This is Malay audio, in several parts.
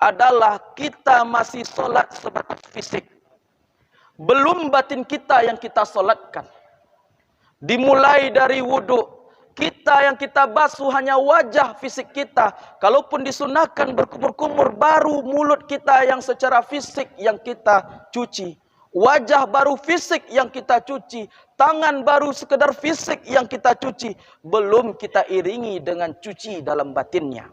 adalah kita masih solat sebatas fisik. Belum batin kita yang kita solatkan. Dimulai dari wudhu, kita yang kita basuh hanya wajah fisik kita. Kalaupun disunahkan berkumur-kumur, baru mulut kita yang secara fisik yang kita cuci. Wajah baru fisik yang kita cuci. Tangan baru sekedar fisik yang kita cuci. Belum kita iringi dengan cuci dalam batinnya.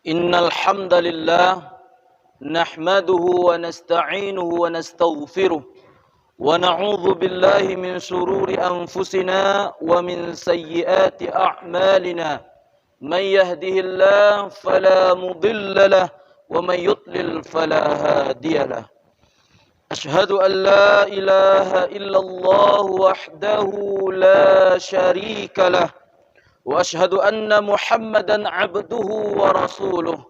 Innal hamdalillah nahmaduhu wa nasta'inuhu wa nastaghfiruh wa na'udzu billahi min shururi anfusina wa min sayyiati a'malina. Man yahdihillahu fala mudilla lahu wa man yudlil fala hadiya lahu. Ashhadu an la ilaha illallah wahdahu la syarika lahu. وأشهد أن محمدا عبده ورسوله.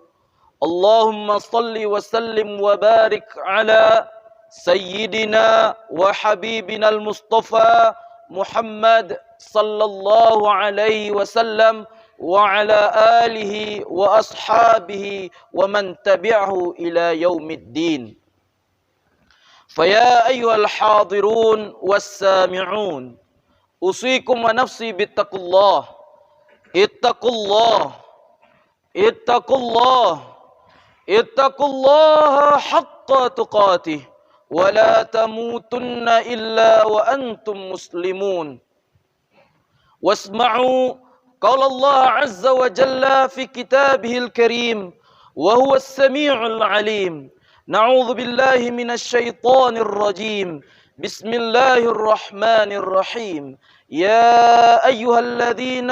اللهم صل وسلم وبارك على سيدنا وحبيبنا المصطفى محمد صلى الله عليه وسلم وعلى آله وأصحابه ومن تبعه إلى يوم الدين. فيا أيها الحاضرون والسامعون أوصيكم ونفسي باتقوا الله. اتقوا الله اتقوا الله اتقوا الله حق تقاته ولا تموتن إلا وأنتم مسلمون. واسمعوا قول الله عز وجل في كتابه الكريم وهو السميع العليم. نعوذ بالله من الشيطان الرجيم. بسم الله الرحمن الرحيم. يا أيها الذين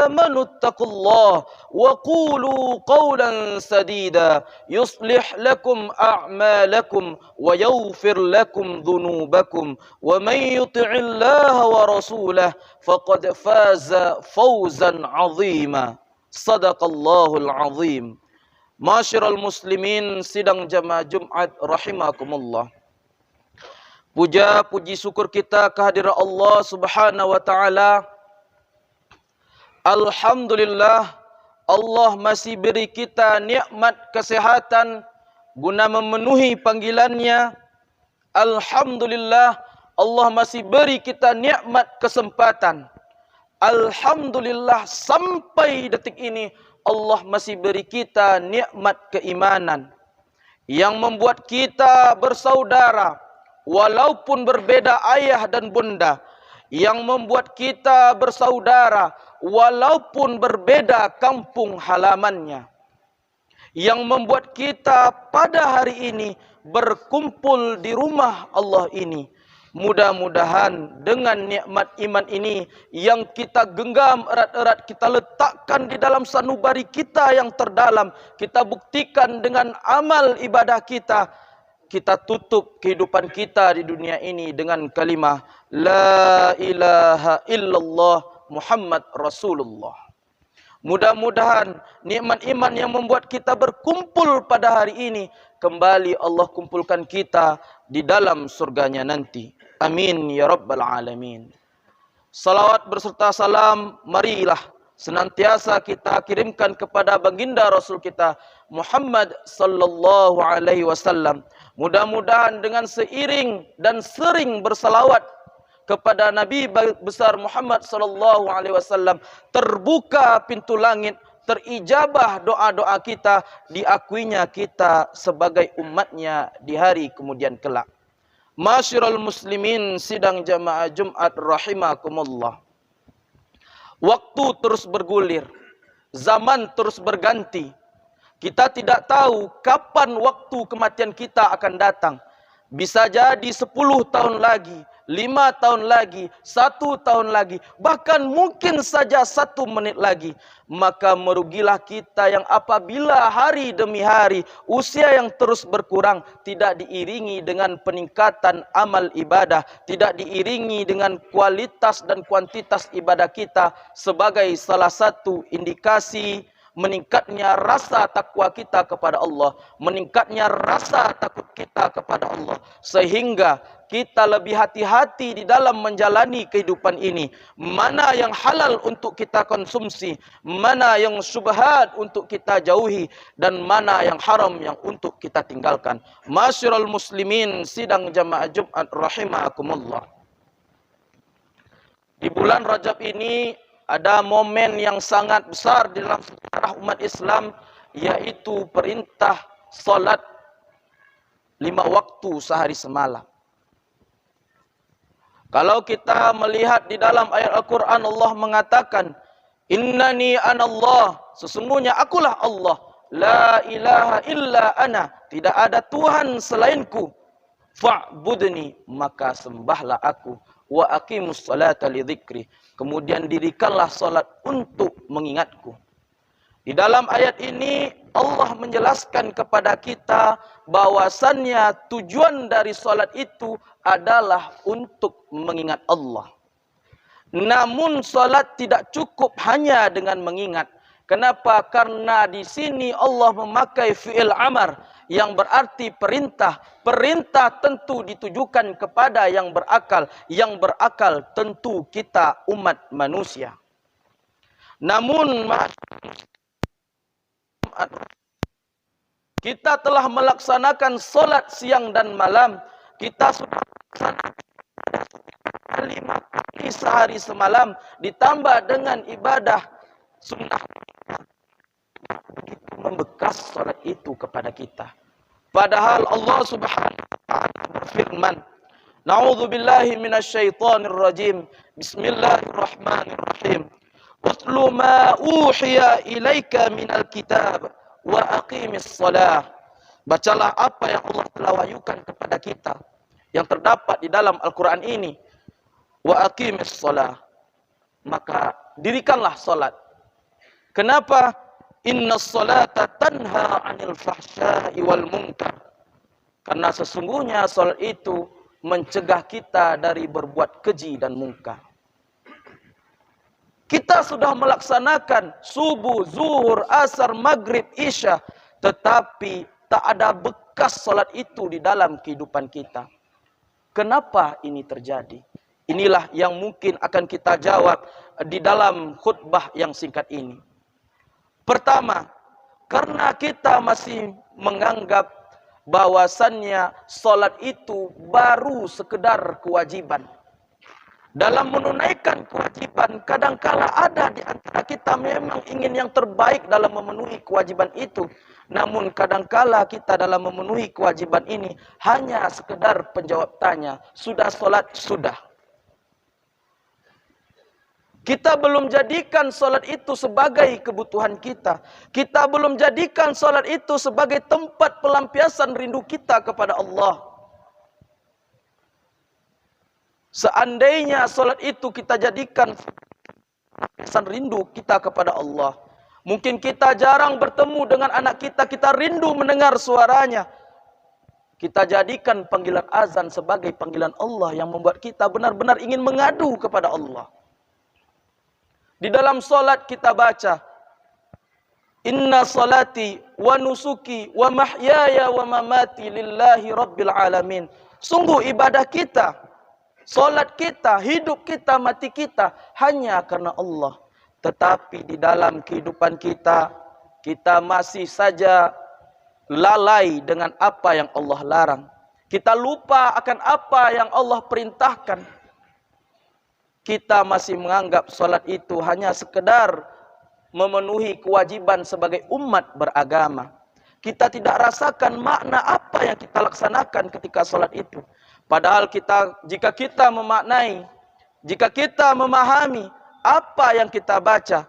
آمنوا اتقوا الله وقولوا قولا سديدا يصلح لكم أعمالكم ويغفر لكم ذنوبكم ومن يطع الله ورسوله فقد فاز فوزا عظيما. صدق الله العظيم. Masyiral muslimin sidang jamaah Jumat rahimakumullah. Puja puji syukur kita kehadirat Allah Subhanahu wa taala. Alhamdulillah, Allah masih beri kita nikmat kesehatan guna memenuhi panggilannya. Alhamdulillah, Allah masih beri kita nikmat kesempatan. Alhamdulillah, sampai detik ini Allah masih beri kita nikmat keimanan yang membuat kita bersaudara walaupun berbeda ayah dan bunda, yang membuat kita bersaudara walaupun berbeda kampung halamannya, yang membuat kita pada hari ini berkumpul di rumah Allah ini. Mudah-mudahan dengan nikmat iman ini yang kita genggam erat-erat, kita letakkan di dalam sanubari kita yang terdalam, kita buktikan dengan amal ibadah kita, kita tutup kehidupan kita di dunia ini dengan kalimah La ilaha illallah Muhammad Rasulullah. Mudah-mudahan nikmat iman yang membuat kita berkumpul pada hari ini, kembali Allah kumpulkan kita di dalam surganya nanti. Amin ya rabbal alamin. Salawat berserta salam marilah senantiasa kita kirimkan kepada baginda Rasul kita Muhammad sallallahu alaihi wasallam. Mudah-mudahan dengan seiring dan sering bersalawat kepada Nabi besar Muhammad sallallahu alaihi wasallam, terbuka pintu langit, terijabah doa-doa kita, diakuinya kita sebagai umatnya di hari kemudian kelak. Masyiral muslimin sidang jamaah Jumat rahimakumullah. Waktu terus bergulir, zaman terus berganti. Kita tidak tahu kapan waktu kematian kita akan datang. Bisa jadi 10 tahun lagi, 5 tahun lagi, 1 tahun lagi, bahkan mungkin saja 1 menit lagi. Maka merugilah kita yang apabila hari demi hari usia yang terus berkurang, tidak diiringi dengan peningkatan amal ibadah, tidak diiringi dengan kualitas dan kuantitas ibadah kita, sebagai salah satu indikasi meningkatnya rasa takwa kita kepada Allah, meningkatnya rasa takut kita kepada Allah, sehingga kita lebih hati-hati di dalam menjalani kehidupan ini. Mana yang halal untuk kita konsumsi, mana yang syubhat untuk kita jauhi, dan mana yang haram yang untuk kita tinggalkan. Masyiral muslimin sidang jamaah Jumat rahimakumullah. Di bulan Rajab ini ada momen yang sangat besar dalam sejarah umat Islam, yaitu perintah salat 5 waktu sehari semalam. Kalau kita melihat di dalam ayat Al-Quran, Allah mengatakan, Innani anallah, sesungguhnya akulah Allah, la ilaha illa ana, tidak ada Tuhan selainku, fa'budni, maka sembahlah aku, wa aqimus salata li dzikri, kemudian dirikanlah salat untuk mengingatku. Di dalam ayat ini Allah menjelaskan kepada kita bahwasannya tujuan dari salat itu adalah untuk mengingat Allah. Namun salat tidak cukup hanya dengan mengingat. Kenapa? Karena di sini Allah memakai fi'il amar yang berarti perintah. Perintah tentu ditujukan kepada yang berakal. Yang berakal tentu kita umat manusia. Namun kita telah melaksanakan solat siang dan malam. Kita sudah melaksanakan 5 kali sehari semalam, ditambah dengan ibadah sunnah. Begitu membekas solat itu kepada kita. Padahal Allah Subhanahu wa taala berfirman, Na'udzubillahi minasyaitonir rajim. Bismillahirrahmanirrahim. Utlu ma uhiya ilaika minal kitab wa aqimis salah. Bacalah apa yang Allah telah wahyukan kepada kita yang terdapat di dalam Al-Quran ini. Wa aqimis salah. Maka dirikanlah salat. Kenapa? Inna salata tanha 'anil fahsya'i wal munkar. Karena sesungguhnya salat itu mencegah kita dari berbuat keji dan mungkar. Kita sudah melaksanakan subuh, zuhur, asar, maghrib, isya, tetapi tak ada bekas salat itu di dalam kehidupan kita. Kenapa ini terjadi? Inilah yang mungkin akan kita jawab di dalam khutbah yang singkat ini. Pertama, karena kita masih menganggap bahwasannya salat itu baru sekedar kewajiban. Dalam menunaikan kewajiban, kadangkala ada di antara kita memang ingin yang terbaik dalam memenuhi kewajiban itu. Namun kadangkala kita dalam memenuhi kewajiban ini hanya sekedar penjawab tanya, sudah salat? Sudah. Kita belum jadikan salat itu sebagai kebutuhan kita. Kita belum jadikan salat itu sebagai tempat pelampiasan rindu kita kepada Allah. Seandainya salat itu kita jadikan pelampiasan rindu kita kepada Allah, mungkin kita jarang bertemu dengan anak kita, kita rindu mendengar suaranya. Kita jadikan panggilan azan sebagai panggilan Allah yang membuat kita benar-benar ingin mengadu kepada Allah. Di dalam salat kita baca, Inna salati wa nusuki wa mahyaya wa mamati lillahi rabbil alamin. Sungguh ibadah kita, salat kita, hidup kita, mati kita hanya karena Allah. Tetapi di dalam kehidupan kita, kita masih saja lalai dengan apa yang Allah larang. Kita lupa akan apa yang Allah perintahkan. Kita masih menganggap salat itu hanya sekedar memenuhi kewajiban sebagai umat beragama. Kita tidak rasakan makna apa yang kita laksanakan ketika salat itu. Padahal jika kita memaknai, jika kita memahami apa yang kita baca,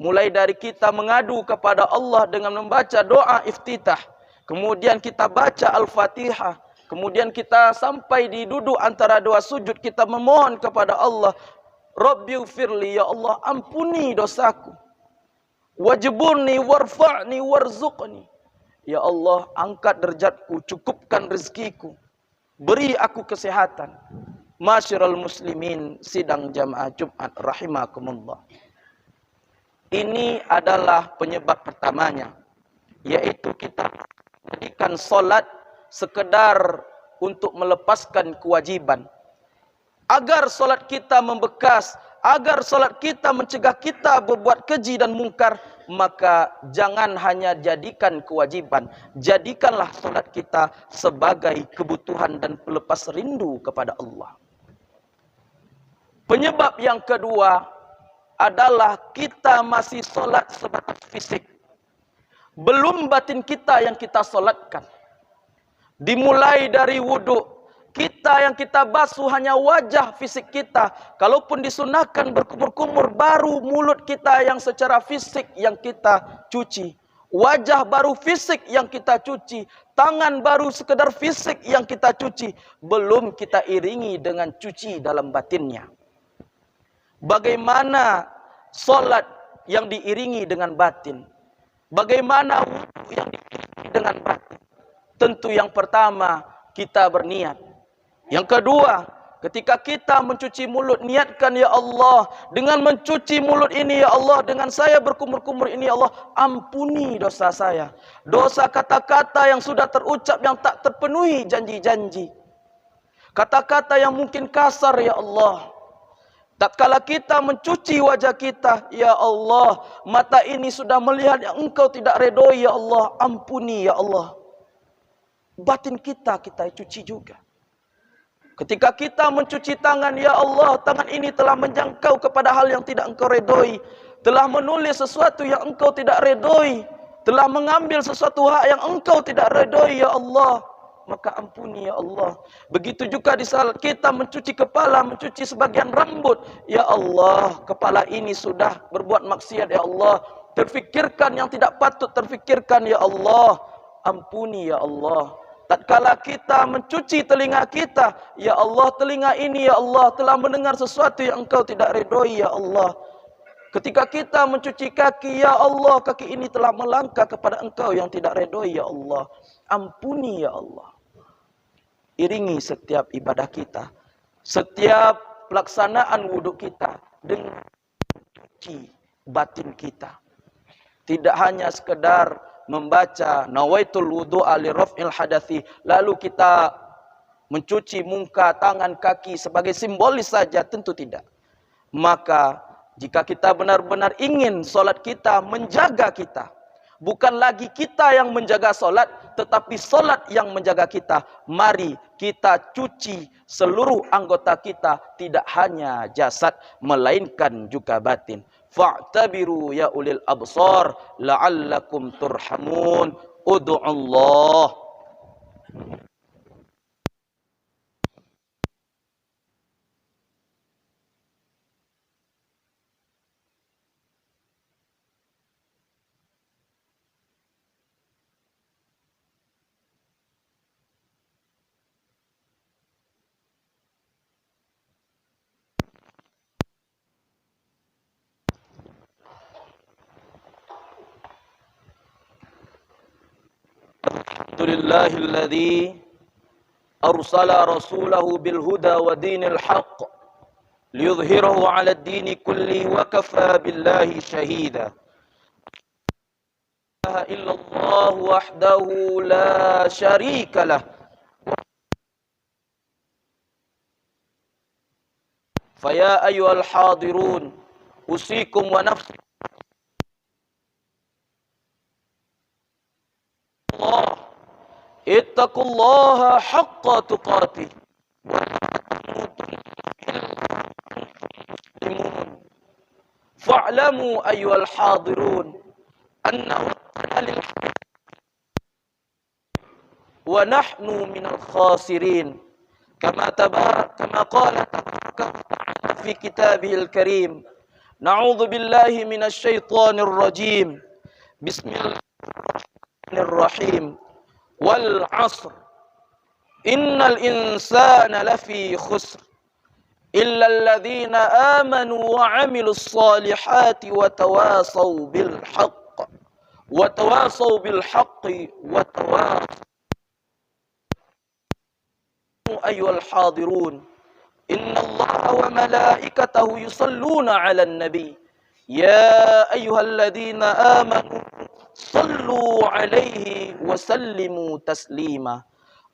mulai dari kita mengadu kepada Allah dengan membaca doa iftitah, kemudian kita baca Al-Fatihah, kemudian kita sampai di duduk antara dua sujud, kita memohon kepada Allah, Rabbighfirli, ya Allah ampuni dosaku, wajburni warfa'ni warzuqni, ya Allah angkat derajatku, cukupkan rezekiku, beri aku kesehatan. Masyiral muslimin sidang jamaah Jumat rahimakumullah. Ini adalah penyebab pertamanya, yaitu kita menjadikan solat sekedar untuk melepaskan kewajiban. Agar solat kita membekas, agar solat kita mencegah kita berbuat keji dan mungkar, maka jangan hanya jadikan kewajiban, jadikanlah solat kita sebagai kebutuhan dan pelepas rindu kepada Allah. Penyebab yang kedua adalah kita masih solat sebatas fisik. Belum batin kita yang kita solatkan. Dimulai dari wuduk, kita yang kita basuh hanya wajah fisik kita. Kalaupun disunahkan berkumur-kumur, baru mulut kita yang secara fisik yang kita cuci. Wajah baru fisik yang kita cuci. Tangan baru sekedar fisik yang kita cuci. Belum kita iringi dengan cuci dalam batinnya. Bagaimana solat yang diiringi dengan batin? Bagaimana wudhu yang diiringi dengan batin? Tentu yang pertama, kita berniat. Yang kedua, ketika kita mencuci mulut, niatkan, ya Allah, dengan mencuci mulut ini, ya Allah, dengan saya berkumur-kumur ini, ya Allah, ampuni dosa saya. Dosa kata-kata yang sudah terucap, yang tak terpenuhi janji-janji. Kata-kata yang mungkin kasar, ya Allah. Tatkala kita mencuci wajah kita, ya Allah, mata ini sudah melihat yang Engkau tidak redoi, ya Allah, ampuni, ya Allah. Batin kita cuci juga. Ketika kita mencuci tangan, ya Allah, tangan ini telah menjangkau kepada hal yang tidak Engkau redoi, telah menulis sesuatu yang Engkau tidak redoi, telah mengambil sesuatu hak yang Engkau tidak redoi, ya Allah, maka ampuni, ya Allah. Begitu juga di saat kita mencuci kepala, mencuci sebagian rambut, ya Allah, kepala ini sudah berbuat maksiat, ya Allah, terfikirkan yang tidak patut terfikirkan, ya Allah, ampuni, ya Allah. Tatkala kita mencuci telinga kita, ya Allah, telinga ini, ya Allah, telah mendengar sesuatu yang Engkau tidak redoi, ya Allah. Ketika kita mencuci kaki, ya Allah, kaki ini telah melangkah kepada Engkau yang tidak redoi, ya Allah. Ampuni, ya Allah. Iringi setiap ibadah kita, setiap pelaksanaan wudhu kita dengan cuci batin kita. Tidak hanya sekedar membaca nawaitul wudu'a li raf'il hadathi, lalu kita mencuci muka, tangan, kaki sebagai simbolis saja, tentu tidak. Maka jika kita benar-benar ingin solat kita menjaga kita, bukan lagi kita yang menjaga solat, tetapi solat yang menjaga kita, mari kita cuci seluruh anggota kita, tidak hanya jasad, melainkan juga batin. Fa'tabiru ya ulil absar la'allakum turhamun. Ud'ullah. Alhamdulillahilladzi arsala rasulahu bil huda wa dinil haqq liyudhhirahu 'ala ad-dini kulli wa kafa billahi shahida. La ilaha illallah wahdahu la syarika lah. Faya ayyuhal hadirun usikum wa nafsi Allah ittaqullaha haqqa tuqatih wa la tamutunna illa wa antum muslimun. Fa'lamu ayyuhal hadirun anna waqtana lil wa nahnu minal khasirin kama qala tabaraka wa ta'ala fi kitabihil karim. Na'udzu billahi minasy syaithanir rajim. Bismillahirrahmanirrahim. Wal 'ashr innal insana lafi khusr illa alladhina amanu wa 'amilus salihati wa tawasaw bil haqq wa tawasaw bil haqqi wa tawasaw. Ayyuhal hadirun innallaha wa malaikatahu yusalluna 'alan nabi يا أيها الذين آمنوا صلوا عليه وسلموا تسليما.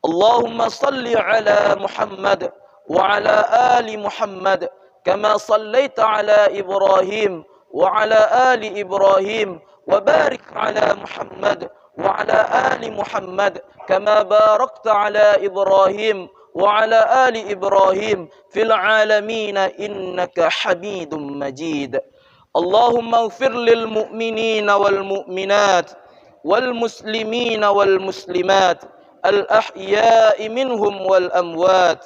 اللهم صل على محمد وعلى آل محمد كما صليت على إبراهيم وعلى آل إبراهيم، وبارك على محمد وعلى آل محمد كما باركت على إبراهيم وعلى آل إبراهيم في العالمين إنك حميد مجيد. اللهم اغفر للمؤمنين والمؤمنات والمسلمين والمسلمات الأحياء منهم والأموات.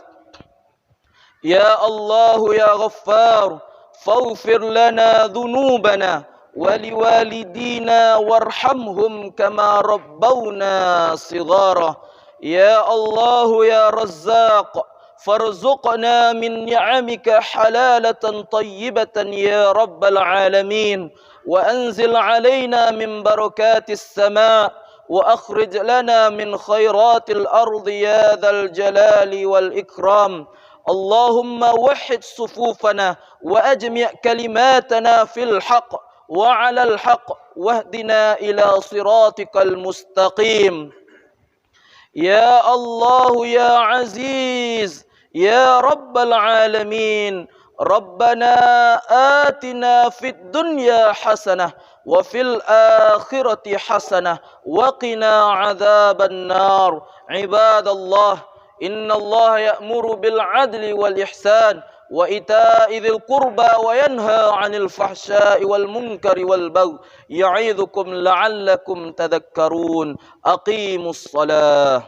يا الله يا غفار، فاغفر لنا ذنوبنا ولوالدينا وارحمهم كما ربونا صغارا. يا الله يا رزاق، فارزقنا من نعمك حلالة طيبة يا رب العالمين، وأنزل علينا من بركات السماء، وأخرج لنا من خيرات الأرض يا ذا الجلال والإكرام. اللهم وحد صفوفنا وأجمع كلماتنا في الحق وعلى الحق، واهدنا إلى صراطك المستقيم. يا الله يا عزيز يا رب العالمين، ربنا آتنا في الدنيا حسنة وفي الآخرة حسنة وقنا عذاب النار. عباد الله، إن الله يأمر بالعدل والإحسان وإيتاء ذي القربى وينهى عن الفحشاء والمنكر والبغي يعظكم لعلكم تذكرون. أقيموا الصلاة.